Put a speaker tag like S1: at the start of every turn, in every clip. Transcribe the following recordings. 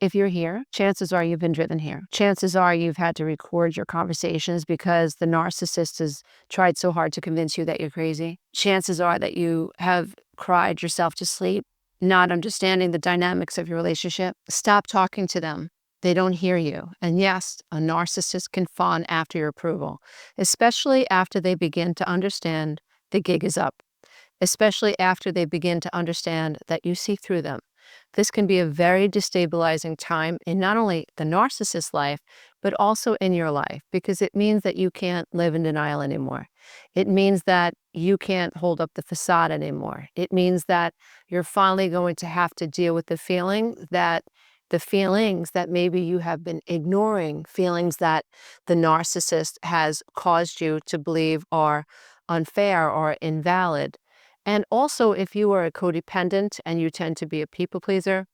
S1: If you're here, chances are you've been driven here. Chances are you've had to record your conversations because the narcissist has tried so hard to convince you that you're crazy. Chances are that you have cried yourself to sleep, not understanding the dynamics of your relationship. Stop talking to them. They don't hear you. And yes, a narcissist can fawn after your approval, especially after they begin to understand the gig is up, especially after they begin to understand that you see through them. This can be a very destabilizing time in not only the narcissist's life, but also in your life, because it means that you can't live in denial anymore. It means that you can't hold up the facade anymore. It means that you're finally going to have to deal with the feelings that maybe you have been ignoring, feelings that the narcissist has caused you to believe are unfair or invalid. And also, if you are a codependent and you tend to be a people pleaser,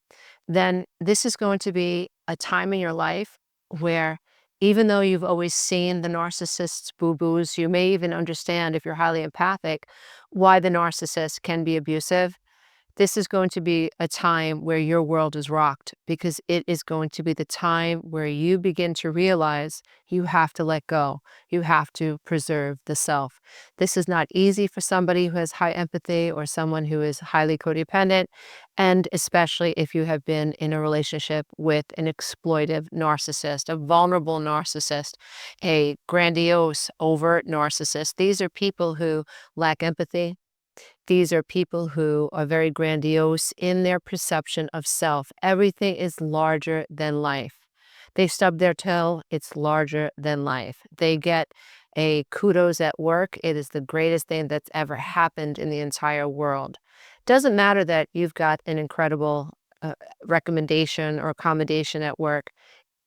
S1: then this is going to be a time in your life where, even though you've always seen the narcissist's boo-boos, you may even understand, if you're highly empathic, why the narcissist can be abusive. This is going to be a time where your world is rocked, because it is going to be the time where you begin to realize you have to let go. You have to preserve the self. This is not easy for somebody who has high empathy or someone who is highly codependent, and especially if you have been in a relationship with an exploitive narcissist, a vulnerable narcissist, a grandiose, overt narcissist. These are people who lack empathy. These are people who are very grandiose in their perception of self. Everything is larger than life. They stub their toe, it's larger than life. They get a kudos at work. It is the greatest thing that's ever happened in the entire world. Doesn't matter that you've got an incredible recommendation or accommodation at work.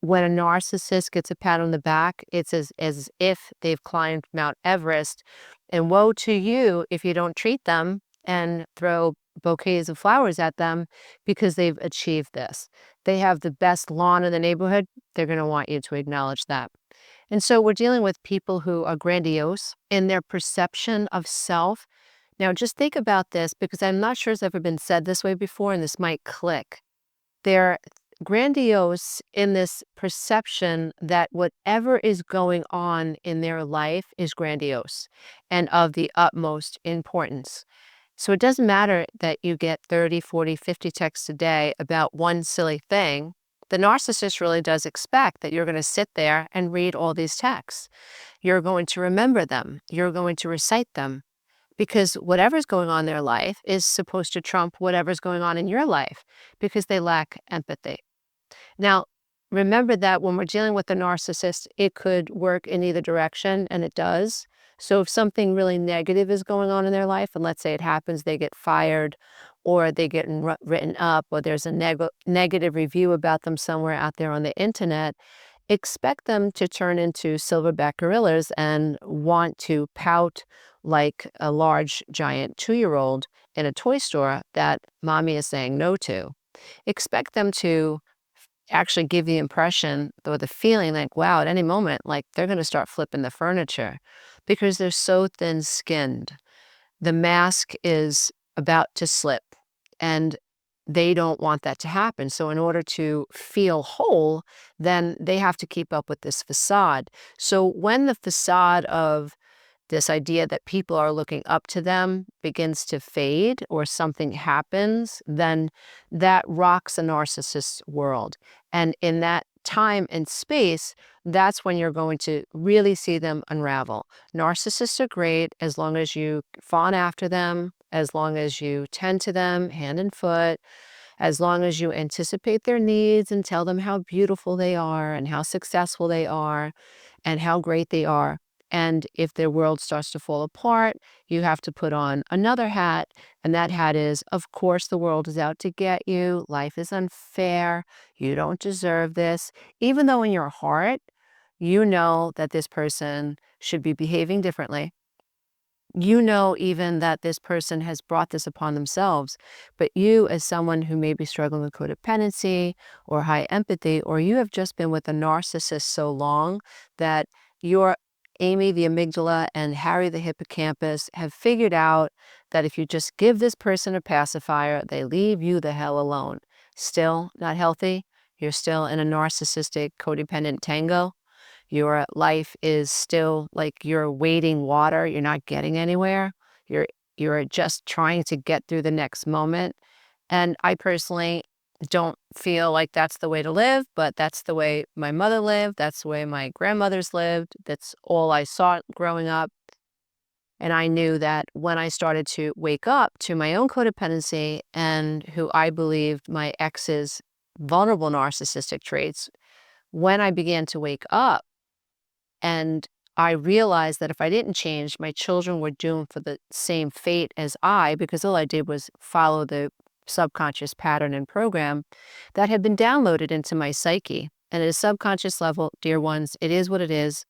S1: When a narcissist gets a pat on the back, it's as if they've climbed Mount Everest. And woe to you if you don't treat them and throw bouquets of flowers at them because they've achieved this. They have the best lawn in the neighborhood. They're going to want you to acknowledge that. And so we're dealing with people who are grandiose in their perception of self. Now, just think about this, because I'm not sure it's ever been said this way before, and this might click. They're grandiose in this perception that whatever is going on in their life is grandiose and of the utmost importance. So it doesn't matter that you get 30, 40, 50 texts a day about one silly thing. The narcissist really does expect that you're going to sit there and read all these texts. You're going to remember them. You're going to recite them, because whatever's going on in their life is supposed to trump whatever's going on in your life, because they lack empathy. Now, remember that when we're dealing with the narcissist, it could work in either direction, and it does. So if something really negative is going on in their life, and let's say it happens, they get fired, or they get written up, or there's a negative review about them somewhere out there on the internet, expect them to turn into silverback gorillas and want to pout like a large, giant 2-year-old in a toy store that mommy is saying no to. Expect them to actually give the impression or the feeling like, wow, at any moment, like they're going to start flipping the furniture, because they're so thin-skinned. The mask is about to slip, and they don't want that to happen. So in order to feel whole, then they have to keep up with this facade. So when the facade of this idea that people are looking up to them begins to fade, or something happens, then that rocks a narcissist's world. And in that time and space, that's when you're going to really see them unravel. Narcissists are great as long as you fawn after them, as long as you tend to them hand and foot, as long as you anticipate their needs and tell them how beautiful they are and how successful they are and how great they are. And if their world starts to fall apart, you have to put on another hat. And that hat is, of course, the world is out to get you. Life is unfair. You don't deserve this. Even though in your heart, you know that this person should be behaving differently. You know even that this person has brought this upon themselves. But you, as someone who may be struggling with codependency or high empathy, or you have just been with a narcissist so long that you're Amy the amygdala and Harry the hippocampus have figured out that if you just give this person a pacifier, they leave you the hell alone. Still not healthy? You're still in a narcissistic, codependent tango. Your life is still like you're wading water. You're not getting anywhere. You're you're just trying to get through the next moment. And I personally don't feel like that's the way to live, but that's the way my mother lived. That's the way my grandmothers lived. That's all I saw growing up. And I knew that when I started to wake up to my own codependency and who I believed my ex's vulnerable narcissistic traits, when I began to wake up and I realized that if I didn't change, my children were doomed for the same fate as I, because all I did was follow the subconscious pattern and program that had been downloaded into my psyche. And at a subconscious level, dear ones, it is what it is.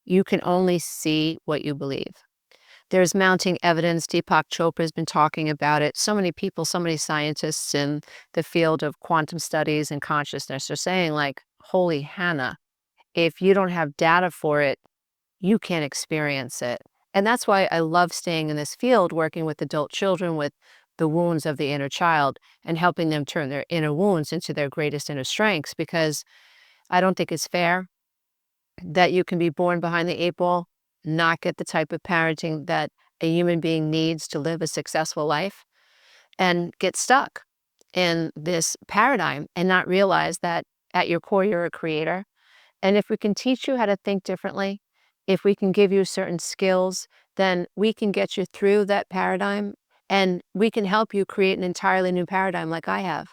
S1: You can only see what you believe. There's mounting evidence. Deepak Chopra has been talking about it. So many people, so many scientists in the field of quantum studies and consciousness are saying, like, holy Hannah, if you don't have data for it, you can't experience it. And that's why I love staying in this field, working with adult children with the wounds of the inner child and helping them turn their inner wounds into their greatest inner strengths, because I don't think it's fair that you can be born behind the eight ball, not get the type of parenting that a human being needs to live a successful life, and get stuck in this paradigm and not realize that at your core, you're a creator. And if we can teach you how to think differently, if we can give you certain skills, then we can get you through that paradigm and we can help you create an entirely new paradigm like I have.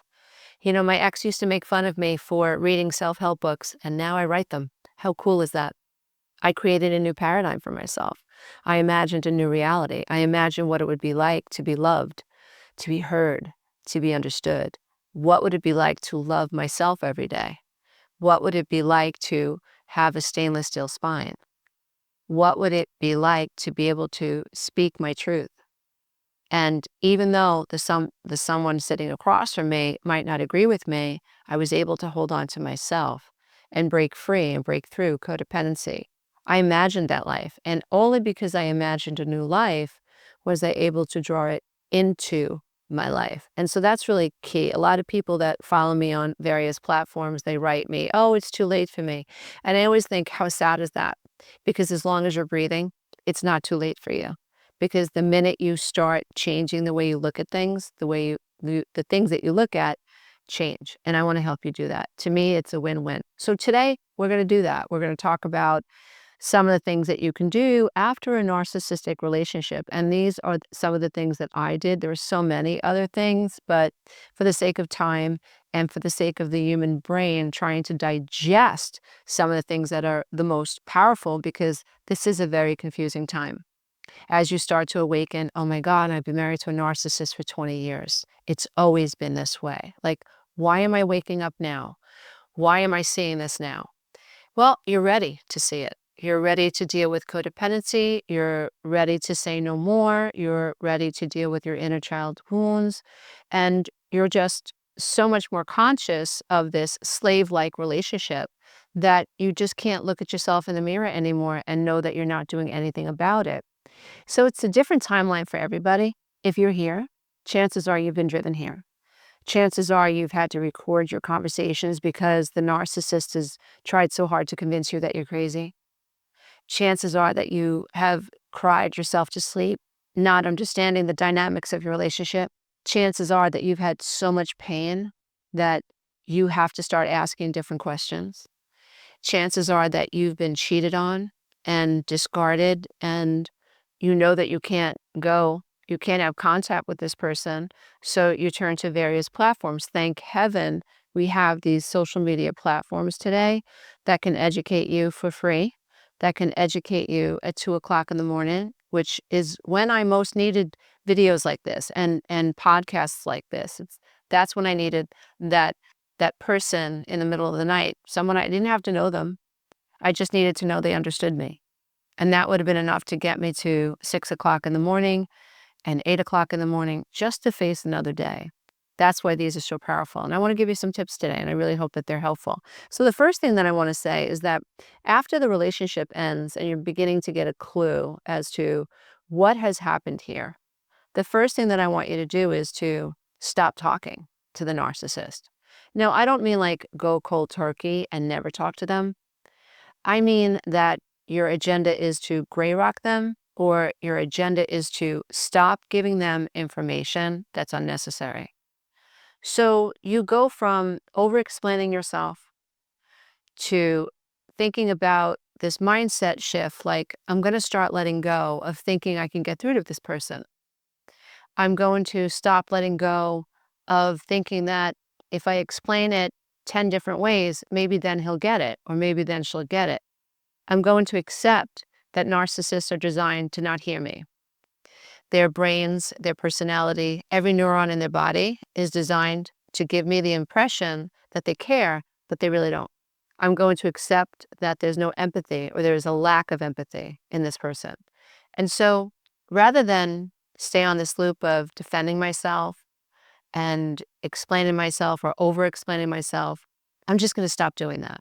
S1: You know, my ex used to make fun of me for reading self-help books, and now I write them. How cool is that? I created a new paradigm for myself. I imagined a new reality. I imagined what it would be like to be loved, to be heard, to be understood. What would it be like to love myself every day? What would it be like to have a stainless steel spine? What would it be like to be able to speak my truth? And even though the someone sitting across from me might not agree with me, I was able to hold on to myself and break free and break through codependency. I imagined that life, and only because I imagined a new life was I able to draw it into my life. And so that's really key. A lot of people that follow me on various platforms, they write me, "Oh, it's too late for me." And I always think, how sad is that? Because as long as you're breathing, it's not too late for you. Because the minute you start changing the way you look at things, the way the things that you look at change. And I want to help you do that. To me, it's a win-win. So today we're going to do that. We're going to talk about some of the things that you can do after a narcissistic relationship. And these are some of the things that I did. There are so many other things, but for the sake of time and for the sake of the human brain trying to digest some of the things that are the most powerful, because this is a very confusing time. As you start to awaken, oh my God, I've been married to a narcissist for 20 years. It's always been this way. Like, why am I waking up now? Why am I seeing this now? Well, you're ready to see it. You're ready to deal with codependency. You're ready to say no more. You're ready to deal with your inner child wounds. And you're just so much more conscious of this slave-like relationship that you just can't look at yourself in the mirror anymore and know that you're not doing anything about it. So it's a different timeline for everybody. If you're here, chances are you've been driven here. Chances are you've had to record your conversations because the narcissist has tried so hard to convince you that you're crazy. Chances are that you have cried yourself to sleep, not understanding the dynamics of your relationship. Chances are that you've had so much pain that you have to start asking different questions. Chances are that you've been cheated on and discarded, and you know that you can't have contact with this person, so you turn to various platforms. Thank heaven we have these social media platforms today that can educate you for free, that can educate you at 2 o'clock in the morning, which is when I most needed videos like this and podcasts like this. That's when I needed that person in the middle of the night, someone I didn't have to know them. I just needed to know they understood me. And that would have been enough to get me to 6 o'clock in the morning and 8 o'clock in the morning just to face another day. That's why these are so powerful. And I want to give you some tips today, and I really hope that they're helpful. So the first thing that I want to say is that after the relationship ends and you're beginning to get a clue as to what has happened here, the first thing that I want you to do is to stop talking to the narcissist. Now, I don't mean like go cold turkey and never talk to them. I mean that your agenda is to gray rock them, or your agenda is to stop giving them information that's unnecessary. So you go from over explaining yourself to thinking about this mindset shift like, I'm going to start letting go of thinking I can get through to this person. I'm going to stop letting go of thinking that if I explain it 10 different ways, maybe then he'll get it, or maybe then she'll get it. I'm going to accept that narcissists are designed to not hear me. Their brains, their personality, every neuron in their body is designed to give me the impression that they care, but they really don't. I'm going to accept that there's no empathy, or there is a lack of empathy in this person. And so rather than stay on this loop of defending myself and explaining myself or over explaining myself, I'm just going to stop doing that.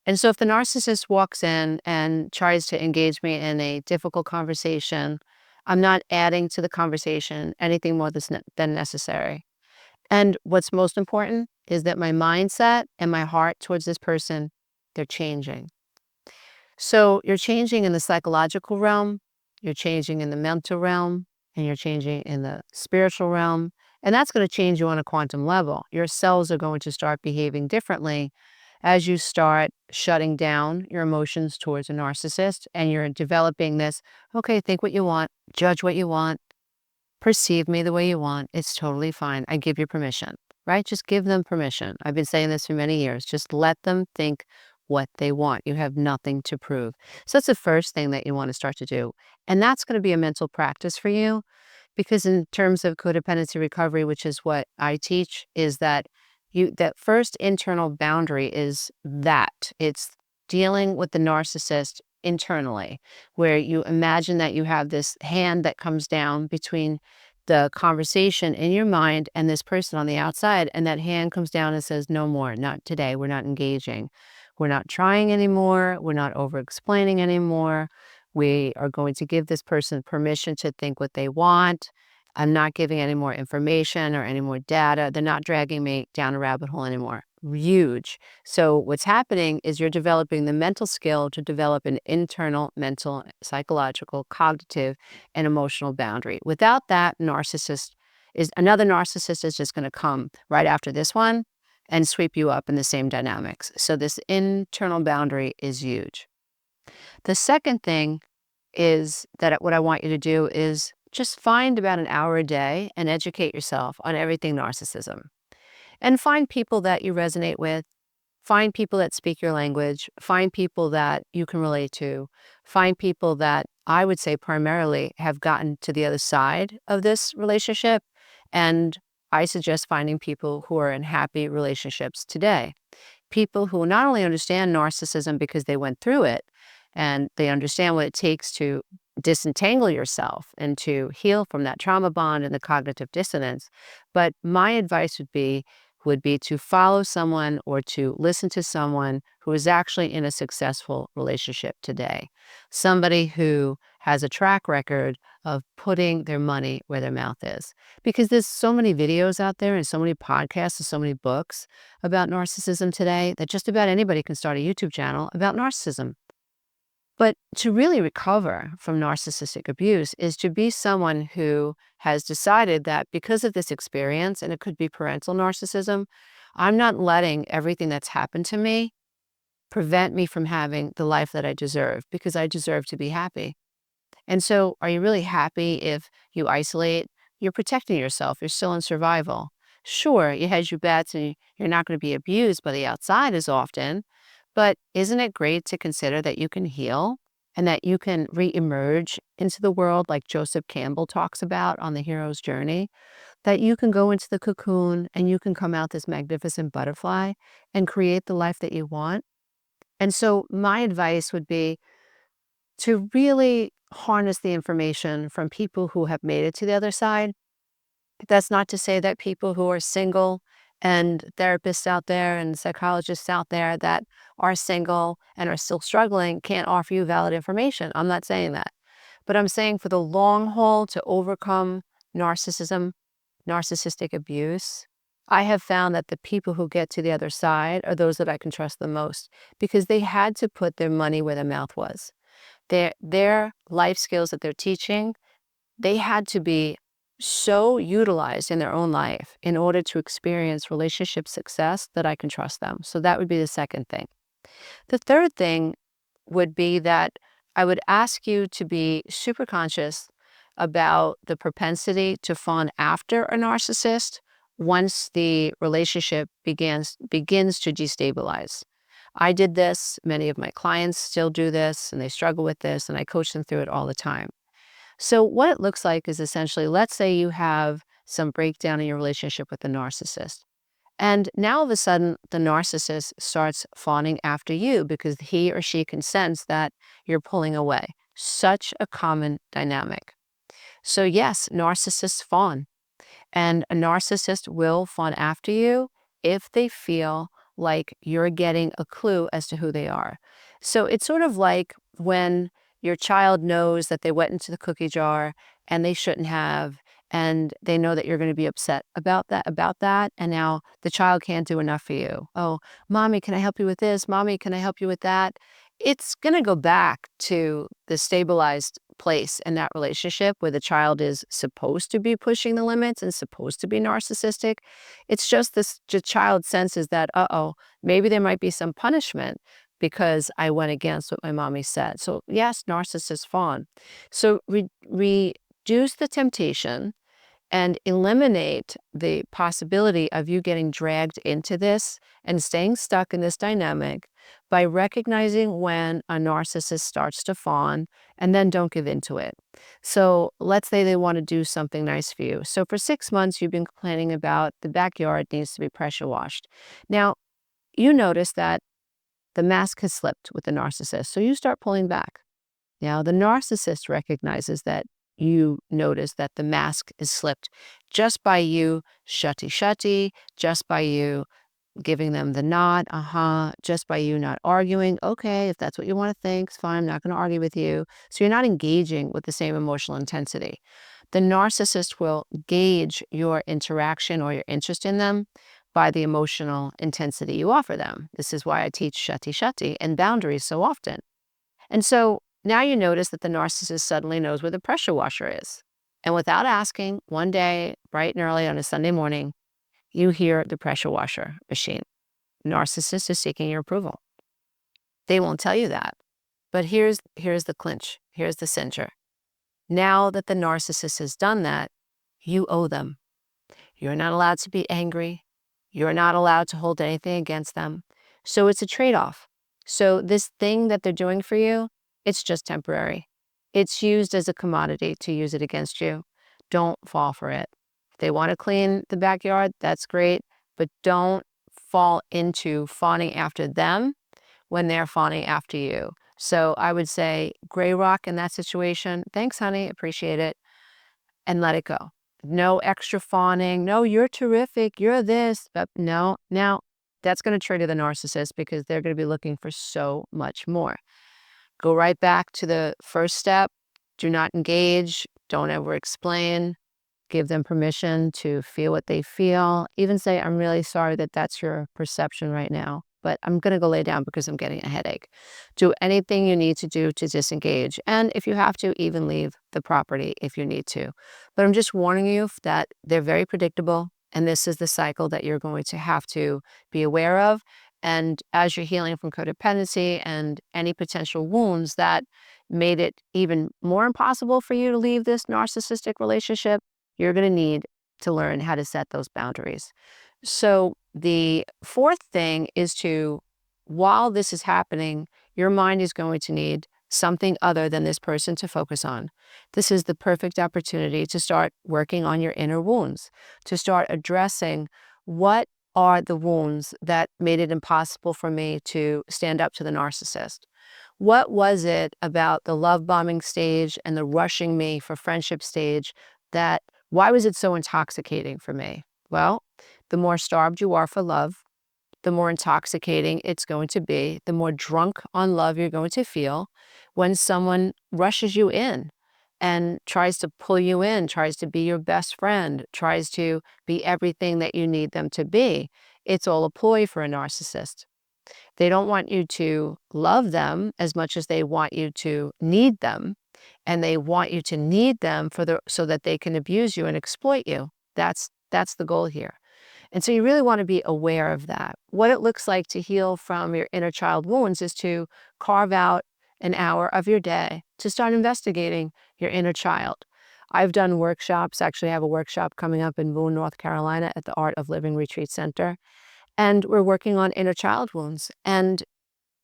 S1: And so if the narcissist walks in and tries to engage me in a difficult conversation, I'm not adding to the conversation anything more than necessary. And what's most important is that my mindset and my heart towards this person, they're changing. So you're changing in the psychological realm, you're changing in the mental realm, and you're changing in the spiritual realm. And that's going to change you on a quantum level. Your cells are going to start behaving differently as you start shutting down your emotions towards a narcissist, and you're developing this, okay, think what you want, judge what you want, perceive me the way you want. It's totally fine. I give you permission, right? Just give them permission. I've been saying this for many years. Just let them think what they want. You have nothing to prove. So that's the first thing that you want to start to do. And that's going to be a mental practice for you, because in terms of codependency recovery, which is what I teach, is that that first internal boundary is that it's dealing with the narcissist internally, where you imagine that you have this hand that comes down between the conversation in your mind and this person on the outside, and that hand comes down and says, no more, not today, we're not engaging, we're not trying anymore, we're not over explaining anymore, we are going to give this person permission to think what they want. I'm not giving any more information or any more data. They're not dragging me down a rabbit hole anymore. Huge. So what's happening is you're developing the mental skill to develop an internal mental, psychological, cognitive, and emotional boundary. Without that, another narcissist is just going to come right after this one and sweep you up in the same dynamics. So this internal boundary is huge. The second thing is that what I want you to do is just find about an hour a day and educate yourself on everything narcissism. And find people that you resonate with, find people that speak your language, find people that you can relate to, find people that I would say primarily have gotten to the other side of this relationship. And I suggest finding people who are in happy relationships today. People who not only understand narcissism because they went through it, and they understand what it takes to disentangle yourself and to heal from that trauma bond and the cognitive dissonance. But my advice would be to follow someone or to listen to someone who is actually in a successful relationship today. Somebody who has a track record of putting their money where their mouth is. Because there's so many videos out there and so many podcasts and so many books about narcissism today that just about anybody can start a YouTube channel about narcissism. But to really recover from narcissistic abuse is to be someone who has decided that because of this experience, and it could be parental narcissism, I'm not letting everything that's happened to me prevent me from having the life that I deserve, because I deserve to be happy. And so are you really happy if you isolate? You're protecting yourself. You're still in survival. Sure, you hedge your bets and you're not going to be abused by the outside as often, but isn't it great to consider that you can heal and that you can reemerge into the world like Joseph Campbell talks about on the hero's journey? That you can go into the cocoon and you can come out this magnificent butterfly and create the life that you want. And so my advice would be to really harness the information from people who have made it to the other side. That's not to say that people who are single and therapists out there and psychologists out there that are single and are still struggling can't offer you valid information. I'm not saying that. But I'm saying for the long haul, to overcome narcissism, narcissistic abuse, I have found that the people who get to the other side are those that I can trust the most because they had to put their money where their mouth was. Their life skills that they're teaching, they had to be so utilized in their own life in order to experience relationship success that I can trust them. So that would be the second thing. The third thing would be that I would ask you to be super conscious about the propensity to fawn after a narcissist once the relationship begins to destabilize. I did this, many of my clients still do this, and they struggle with this, and I coach them through it all the time. So what it looks like is essentially, let's say you have some breakdown in your relationship with the narcissist. And now all of a sudden, the narcissist starts fawning after you because he or she can sense that you're pulling away. Such a common dynamic. So yes, narcissists fawn. And a narcissist will fawn after you if they feel like you're getting a clue as to who they are. So it's sort of like when your child knows that they went into the cookie jar and they shouldn't have, and they know that you're going to be upset about that, and now the child can't do enough for you. Oh, mommy, can I help you with this? Mommy, can I help you with that? It's going to go back to the stabilized place in that relationship where the child is supposed to be pushing the limits and supposed to be narcissistic. It's just this the child senses that, uh-oh, maybe there might be some punishment because I went against what my mommy said. So yes, narcissists fawn. So reduce the temptation and eliminate the possibility of you getting dragged into this and staying stuck in this dynamic by recognizing when a narcissist starts to fawn, and then don't give into it. So let's say they want to do something nice for you. So for 6 months, you've been complaining about the backyard needs to be pressure washed. Now, you notice that the mask has slipped with the narcissist, so you start pulling back. Now, the narcissist recognizes that you notice that the mask is slipped just by you shutty, just by you giving them the nod, just by you not arguing. Okay, if that's what you want to think, it's fine. I'm not going to argue with you. So you're not engaging with the same emotional intensity. The narcissist will gauge your interaction or your interest in them by the emotional intensity you offer them. This is why I teach shutty and boundaries so often. And so now you notice that the narcissist suddenly knows where the pressure washer is. And without asking, one day, bright and early on a Sunday morning, you hear the pressure washer machine. Narcissist is seeking your approval. They won't tell you that. But here's the clinch. Here's the cincher. Now that the narcissist has done that, you owe them. You're not allowed to be angry. You're not allowed to hold anything against them. So it's a trade-off. So this thing that they're doing for you, it's just temporary. It's used as a commodity to use it against you. Don't fall for it. If they want to clean the backyard, that's great, but don't fall into fawning after them when they're fawning after you. So I would say gray rock in that situation. Thanks, honey. Appreciate it. And let it go. No extra fawning. No, you're terrific. You're this. But no, now that's going to trigger the narcissist because they're going to be looking for so much more. Go right back to the first step. Do not engage. Don't ever explain. Give them permission to feel what they feel. Even say, I'm really sorry that that's your perception right now, but I'm going to go lay down because I'm getting a headache. Do anything you need to do to disengage. And if you have to, even leave the property if you need to. But I'm just warning you that they're very predictable. And this is the cycle that you're going to have to be aware of. And as you're healing from codependency and any potential wounds that made it even more impossible for you to leave this narcissistic relationship, you're going to need to learn how to set those boundaries. So the fourth thing is while this is happening, your mind is going to need something other than this person to focus on. This is the perfect opportunity to start working on your inner wounds, to start addressing what are the wounds that made it impossible for me to stand up to the narcissist. What was it about the love bombing stage and the rushing me for friendship stage why was it so intoxicating for me? Well, the more starved you are for love, the more intoxicating it's going to be, the more drunk on love you're going to feel when someone rushes you in. and tries to pull you in, tries to be your best friend, tries to be everything that you need them to be. It's all a ploy for a narcissist. They don't want you to love them as much as they want you to need them, and they want you to need them so that they can abuse you and exploit you. That's the goal here. And so you really want to be aware of that. What it looks like to heal from your inner child wounds is to carve out an hour of your day to start investigating your inner child. I've done workshops. Actually, I have a workshop coming up in Boone, North Carolina at the Art of Living Retreat Center. And we're working on inner child wounds. And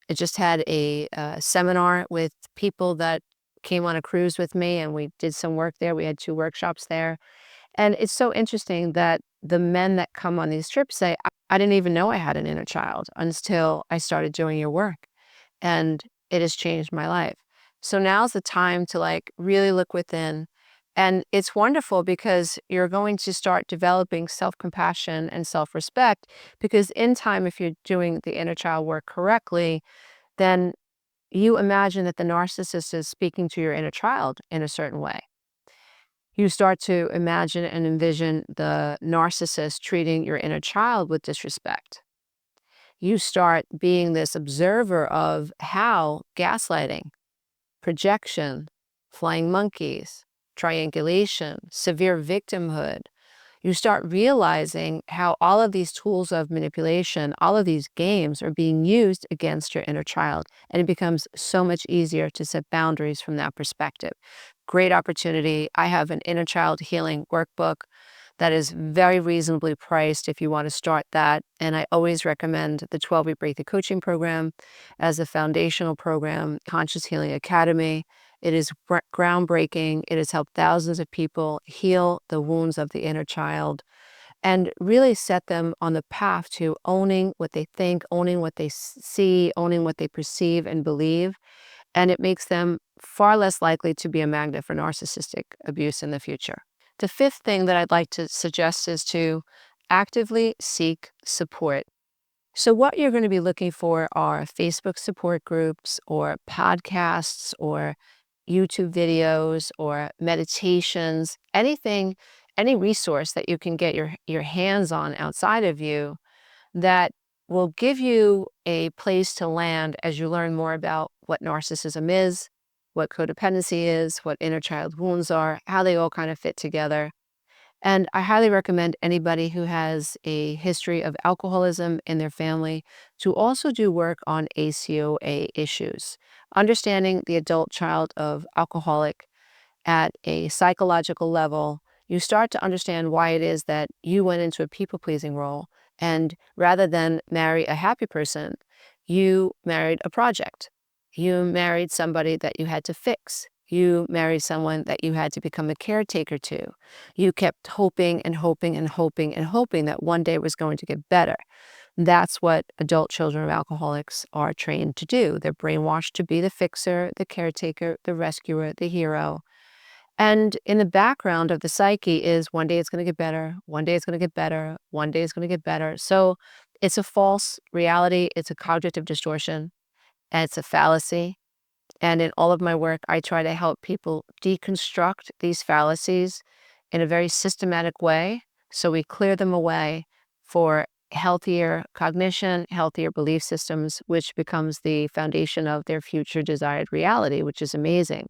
S1: I just had a seminar with people that came on a cruise with me, and we did some work there. We had 2 workshops there. And it's so interesting that the men that come on these trips say, I didn't even know I had an inner child until I started doing your work. And it has changed my life. So now's the time to like really look within. And it's wonderful because you're going to start developing self-compassion and self-respect, because in time, if you're doing the inner child work correctly, then you imagine that the narcissist is speaking to your inner child in a certain way. You start to imagine and envision the narcissist treating your inner child with disrespect. You start being this observer of how gaslighting, projection, flying monkeys, triangulation, severe victimhood, you start realizing how all of these tools of manipulation, all of these games are being used against your inner child. And it becomes so much easier to set boundaries from that perspective. Great opportunity. I have an inner child healing workbook that is very reasonably priced if you want to start that. And I always recommend the 12-week Breakthrough Coaching Program as a foundational program, Conscious Healing Academy. It is groundbreaking. It has helped thousands of people heal the wounds of the inner child and really set them on the path to owning what they think, owning what they see, owning what they perceive and believe. And it makes them far less likely to be a magnet for narcissistic abuse in the future. The 5th thing that I'd like to suggest is to actively seek support. So what you're going to be looking for are Facebook support groups or podcasts or YouTube videos or meditations, anything, any resource that you can get your hands on outside of you that will give you a place to land as you learn more about what narcissism is, what codependency is, what inner child wounds are, how they all kind of fit together. And I highly recommend anybody who has a history of alcoholism in their family to also do work on ACOA issues. Understanding the adult child of alcoholic at a psychological level, you start to understand why it is that you went into a people-pleasing role. And rather than marry a happy person, you married a project. You married somebody that you had to fix. You married someone that you had to become a caretaker to. You kept hoping and hoping and hoping and hoping that one day it was going to get better. That's what adult children of alcoholics are trained to do. They're brainwashed to be the fixer, the caretaker, the rescuer, the hero. And in the background of the psyche is one day it's going to get better, one day it's going to get better, one day it's going to get better. So it's a false reality. It's a cognitive distortion, and it's a fallacy. And in all of my work, I try to help people deconstruct these fallacies in a very systematic way. So we clear them away for healthier cognition, healthier belief systems, which becomes the foundation of their future desired reality, which is amazing.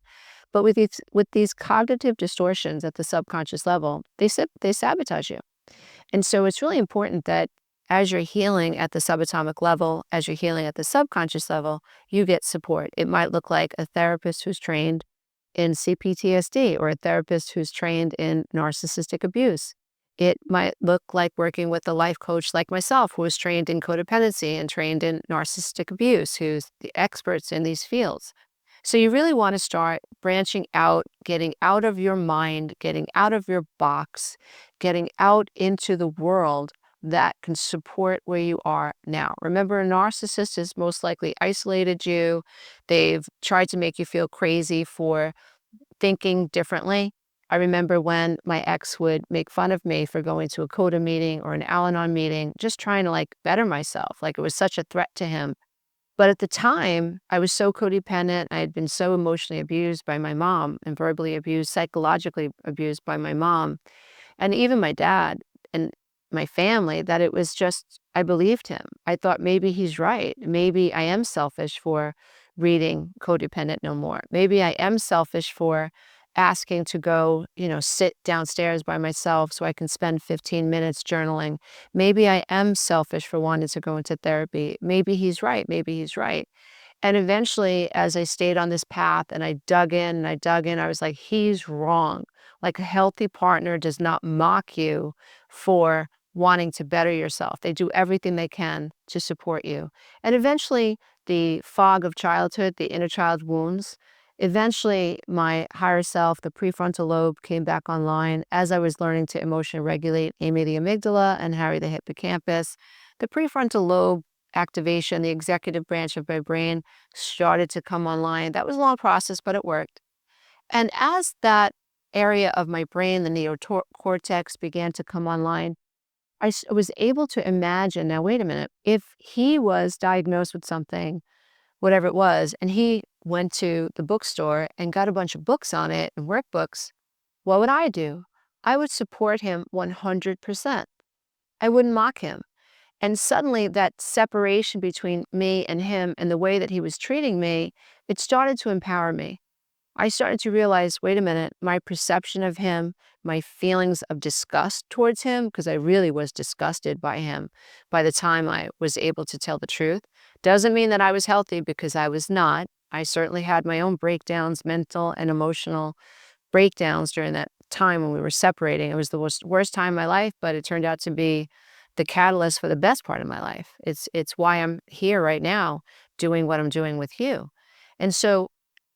S1: But with these cognitive distortions at the subconscious level, they sabotage you. And so it's really important that as you're healing at the subatomic level, as you're healing at the subconscious level, you get support. It might look like a therapist who's trained in CPTSD or a therapist who's trained in narcissistic abuse. It might look like working with a life coach like myself, who is trained in codependency and trained in narcissistic abuse, who's the experts in these fields. So you really want to start branching out, getting out of your mind, getting out of your box, getting out into the world that can support where you are now. Remember, a narcissist has most likely isolated you. They've tried to make you feel crazy for thinking differently. I remember when my ex would make fun of me for going to a CODA meeting or an Al-Anon meeting, just trying to like better myself. Like it was such a threat to him. But at the time, I was so codependent. I had been so emotionally abused by my mom and verbally abused, psychologically abused by my mom and even my dad and my family that it was just, I believed him. I thought maybe he's right. Maybe I am selfish for reading Codependent No More. Maybe I am selfish for asking to go, sit downstairs by myself so I can spend 15 minutes journaling. Maybe I am selfish for wanting to go into therapy. Maybe he's right. Maybe he's right. And eventually, as I stayed on this path and I dug in and I dug in, I was like, he's wrong. Like a healthy partner does not mock you for wanting to better yourself. They do everything they can to support you. And eventually, the fog of childhood, the inner child wounds, eventually my higher self, the prefrontal lobe, came back online as I was learning to emotionally regulate Amy the amygdala and Harry the hippocampus. The prefrontal lobe activation, the executive branch of my brain, started to come online. That was a long process, but it worked. And as that area of my brain, the neocortex, began to come online, was able to imagine, now, wait a minute, if he was diagnosed with something, whatever it was, and he went to the bookstore and got a bunch of books on it and workbooks, what would I do? I would support him 100%. I wouldn't mock him. And suddenly that separation between me and him and the way that he was treating me, it started to empower me. I started to realize, wait a minute, my perception of him, my feelings of disgust towards him, because I really was disgusted by him by the time I was able to tell the truth, doesn't mean that I was healthy, because I was not. I certainly had my own breakdowns, mental and emotional breakdowns during that time when we were separating. It was the worst time of my life, but it turned out to be the catalyst for the best part of my life. It's why I'm here right now doing what I'm doing with you. And so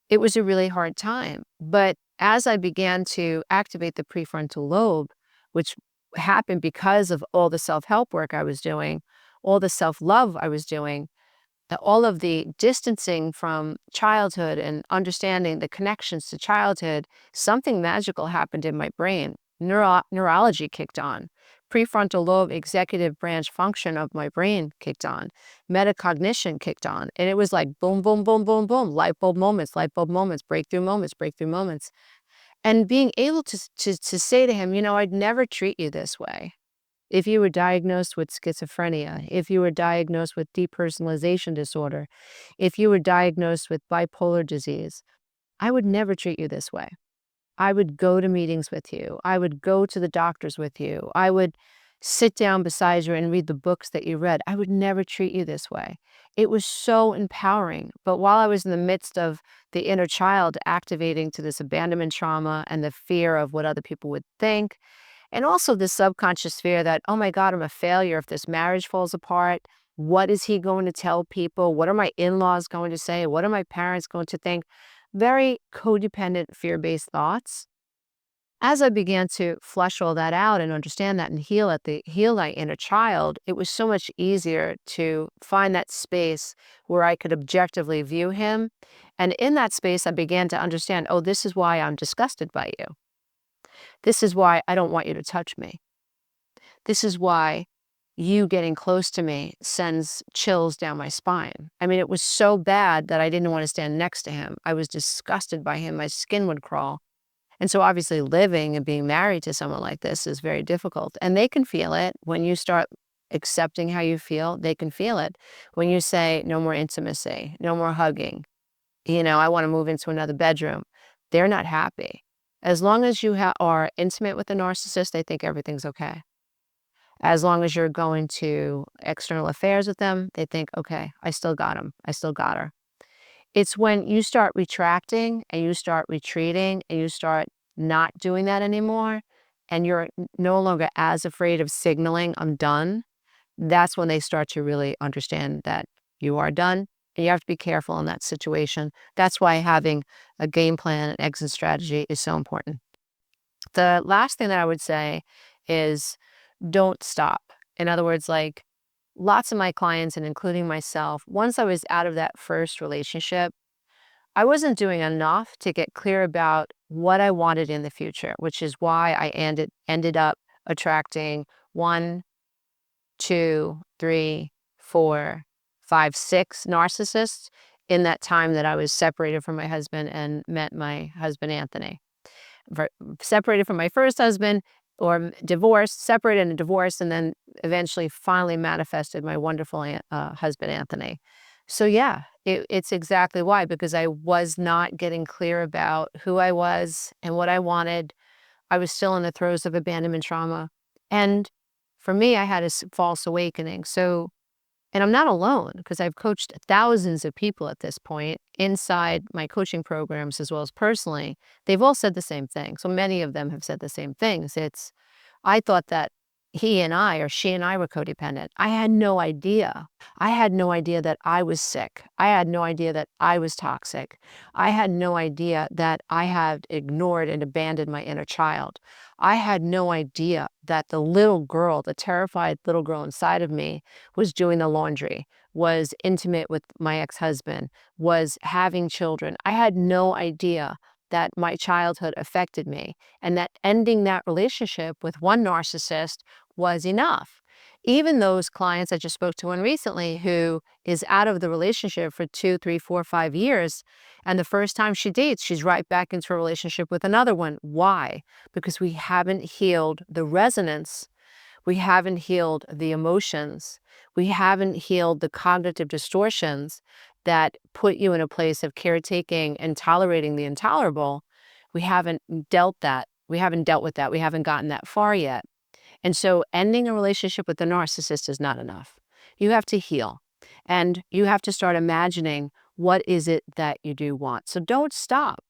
S1: it was a really hard time. But as I began to activate the prefrontal lobe, which happened because of all the self-help work I was doing, all the self-love I was doing, all of the distancing from childhood and understanding the connections to childhood, something magical happened in my brain. Neurology kicked on. Prefrontal lobe executive branch function of my brain kicked on. Metacognition kicked on. And it was like boom, boom, boom, boom, boom, light bulb moments, breakthrough moments, breakthrough moments. And being able to say to him, I'd never treat you this way. If you were diagnosed with schizophrenia, if you were diagnosed with depersonalization disorder, if you were diagnosed with bipolar disease, I would never treat you this way. I would go to meetings with you. I would go to the doctors with you. I would sit down beside you and read the books that you read. I would never treat you this way. It was so empowering. But while I was in the midst of the inner child activating to this abandonment trauma and the fear of what other people would think, and also this subconscious fear that, oh my God, I'm a failure if this marriage falls apart. What is he going to tell people? What are my in-laws going to say? What are my parents going to think? Very codependent, fear-based thoughts. As I began to flush all that out and understand that and heal my inner child, it was so much easier to find that space where I could objectively view him. And in that space, I began to understand, oh, this is why I'm disgusted by you. This is why I don't want you to touch me. This is why you getting close to me sends chills down my spine. I mean, it was so bad that I didn't want to stand next to him. I was disgusted by him. My skin would crawl. And so obviously living and being married to someone like this is very difficult. And they can feel it when you start accepting how you feel. They can feel it when you say no more intimacy, no more hugging. I want to move into another bedroom. They're not happy. As long as you are intimate with a narcissist, they think everything's okay. As long as you're going to external affairs with them, they think, okay, I still got him. I still got her. It's when you start retracting and you start retreating and you start not doing that anymore, and you're no longer as afraid of signaling, I'm done, that's when they start to really understand that you are done. And you have to be careful in that situation. That's why having a game plan and exit strategy is so important. The last thing that I would say is don't stop. In other words, like lots of my clients and including myself, once I was out of that first relationship, I wasn't doing enough to get clear about what I wanted in the future, which is why I ended up attracting 1, 2, 3, 4, 5, 6 narcissists in that time that I was separated from my husband and met my husband, Anthony. Ver Separated from my first husband, or divorced, separated and divorced, and then eventually finally manifested my wonderful husband, Anthony. So yeah, it's exactly why, because I was not getting clear about who I was and what I wanted. I was still in the throes of abandonment trauma. And for me, I had a false awakening. So, and I'm not alone, because I've coached thousands of people at this point inside my coaching programs as well as personally. They've all said the same thing. So many of them have said the same things. I thought that he and I, or she and I, were codependent. I had no idea. I had no idea that I was sick. I had no idea that I was toxic. I had no idea that I had ignored and abandoned my inner child. I had no idea that the little girl, the terrified little girl inside of me, was doing the laundry, was intimate with my ex-husband, was having children. I had no idea that my childhood affected me, and that ending that relationship with one narcissist was enough. Even those clients I just spoke to one recently, who is out of the relationship for 2, 3, 4, 5 years, and the first time she dates, she's right back into a relationship with another one. Why? Because we haven't healed the resonance. We haven't healed the emotions. We haven't healed the cognitive distortions that put you in a place of caretaking and tolerating the intolerable. We haven't dealt that. We haven't dealt with that. We haven't gotten that far yet. And so ending a relationship with the narcissist is not enough. You have to heal, and you have to start imagining, what is it that you do want? So don't stop.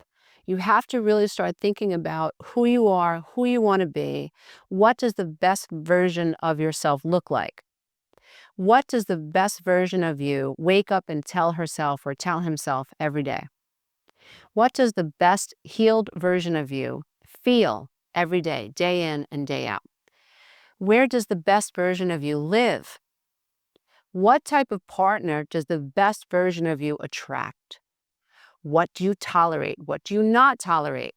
S1: You have to really start thinking about who you are, who you want to be. What does the best version of yourself look like? What does the best version of you wake up and tell herself or tell himself every day? What does the best healed version of you feel every day in and day out? Where does the best version of you live? What type of partner does the best version of you attract? What do you tolerate? What do you not tolerate?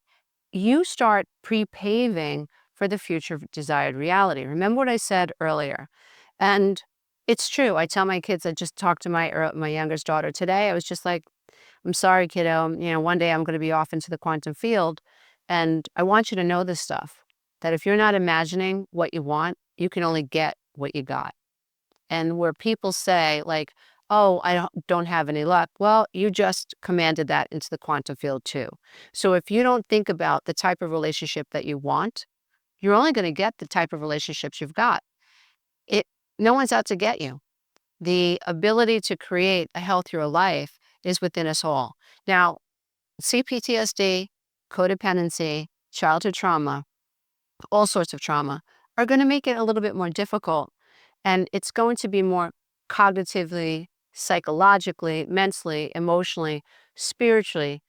S1: You start pre-paving for the future desired reality. Remember what I said earlier. And it's true. I tell my kids, I just talked to my youngest daughter today. I was just like, I'm sorry, kiddo. One day I'm going to be off into the quantum field. And I want you to know this stuff, that if you're not imagining what you want, you can only get what you got. And where people say, like, oh, I don't have any luck. Well, you just commanded that into the quantum field too. So if you don't think about the type of relationship that you want, you're only going to get the type of relationships you've got. It, no one's out to get you. The ability to create a healthier life is within us all. Now, CPTSD, codependency, childhood trauma, all sorts of trauma are going to make it a little bit more difficult. And it's going to be more cognitively, psychologically, mentally, emotionally, spiritually,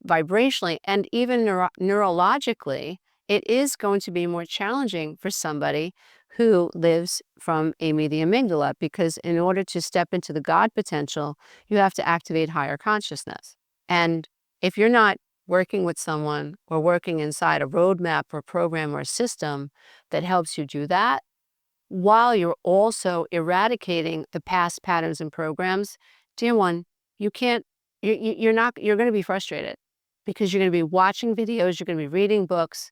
S1: vibrationally, and even neurologically. It is going to be more challenging for somebody who lives from Amy the amygdala, because in order to step into the God potential, you have to activate higher consciousness. And if you're not working with someone or working inside a roadmap or program or a system that helps you do that, while you're also eradicating the past patterns and programs, dear one, you can't, you're not, you're going to be frustrated, because you're going to be watching videos, you're going to be reading books,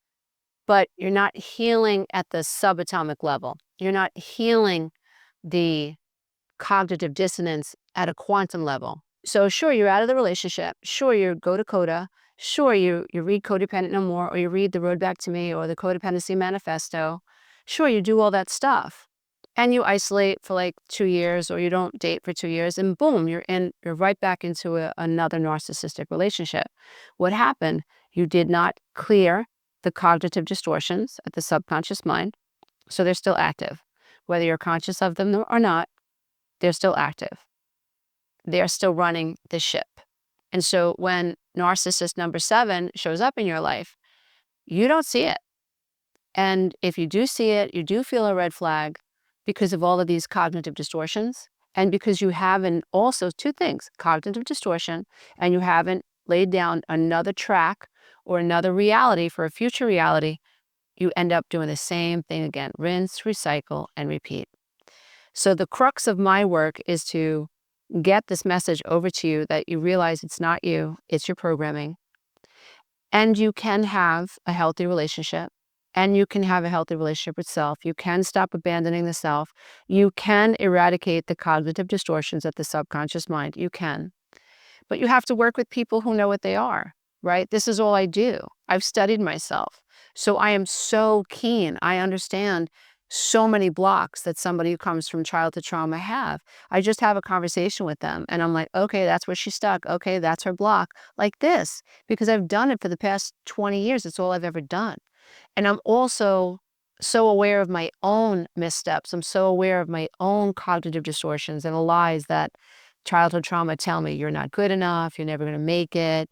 S1: but you're not healing at the subatomic level. You're not healing the cognitive dissonance at a quantum level. So sure, you're out of the relationship. Sure, you go to Coda. Sure, you read Codependent No More, or you read The Road Back to Me, or the Codependency Manifesto. Sure, you do all that stuff. And you isolate for like 2 years, or you don't date for 2 years, and boom, you're right back into another narcissistic relationship. What happened? You did not clear the cognitive distortions at the subconscious mind, so they're still active. Whether you're conscious of them or not, they're still active. They're still running the ship. And so when narcissist number 7 shows up in your life, you don't see it. And if you do see it, you do feel a red flag because of all of these cognitive distortions, and because you haven't, also 2 things, cognitive distortion, and you haven't laid down another track or another reality for a future reality, you end up doing the same thing again. Rinse, recycle, and repeat. So the crux of my work is to get this message over to you that you realize it's not you, it's your programming. And you can have a healthy relationship. And you can have a healthy relationship with self. You can stop abandoning the self. You can eradicate the cognitive distortions of the subconscious mind. You can. But you have to work with people who know what they are, right? This is all I do. I've studied myself. So I am so keen. I understand so many blocks that somebody who comes from childhood trauma have. I just have a conversation with them and I'm like, okay, that's where she's stuck. Okay, that's her block. Like this, because I've done it for the past 20 years. It's all I've ever done. And I'm also so aware of my own missteps. I'm so aware of my own cognitive distortions and the lies that childhood trauma tell me you're not good enough, you're never going to make it,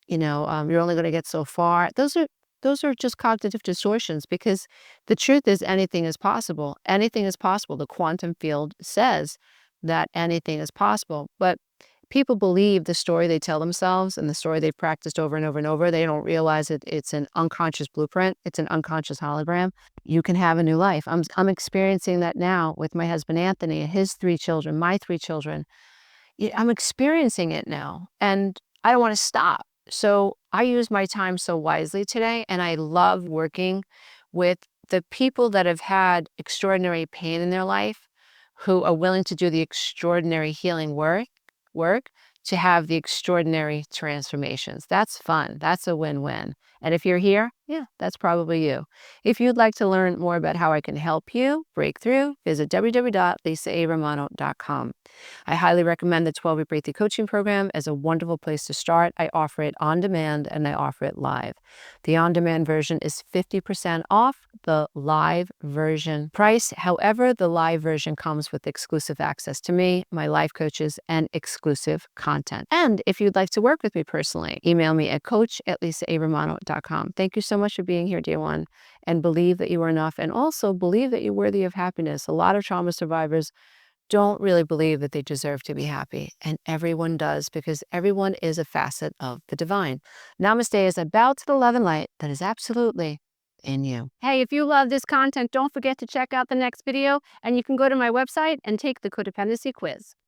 S1: you're only going to get so far. Those are just cognitive distortions because the truth is anything is possible. Anything is possible. The quantum field says that anything is possible. But people believe the story they tell themselves and the story they've practiced over and over and over. They don't realize it's an unconscious blueprint. It's an unconscious hologram. You can have a new life. I'm experiencing that now with my husband, Anthony, and his 3 children, my 3 children. I'm experiencing it now and I don't want to stop. So I use my time so wisely today. And I love working with the people that have had extraordinary pain in their life, who are willing to do the extraordinary healing work to have the extraordinary transformations. That's fun. That's a win-win. And if you're here, yeah, that's probably you. If you'd like to learn more about how I can help you break through, visit www.lisaaromano.com. I highly recommend the 12-week Breakthrough Coaching Program as a wonderful place to start. I offer it on demand and I offer it live. The on-demand version is 50% off the live version price. However, the live version comes with exclusive access to me, my life coaches, and exclusive content. And if you'd like to work with me personally, email me at coach@lisaaromano.com. Thank you so much for being here, dear one, and believe that you are enough, and also believe that you're worthy of happiness. A lot of trauma survivors don't really believe that they deserve to be happy. And everyone does, because everyone is a facet of the divine. Namaste is about to the love and light that is absolutely in you. Hey, if you love this content, don't forget to check out the next video, and you can go to my website and take the codependency quiz.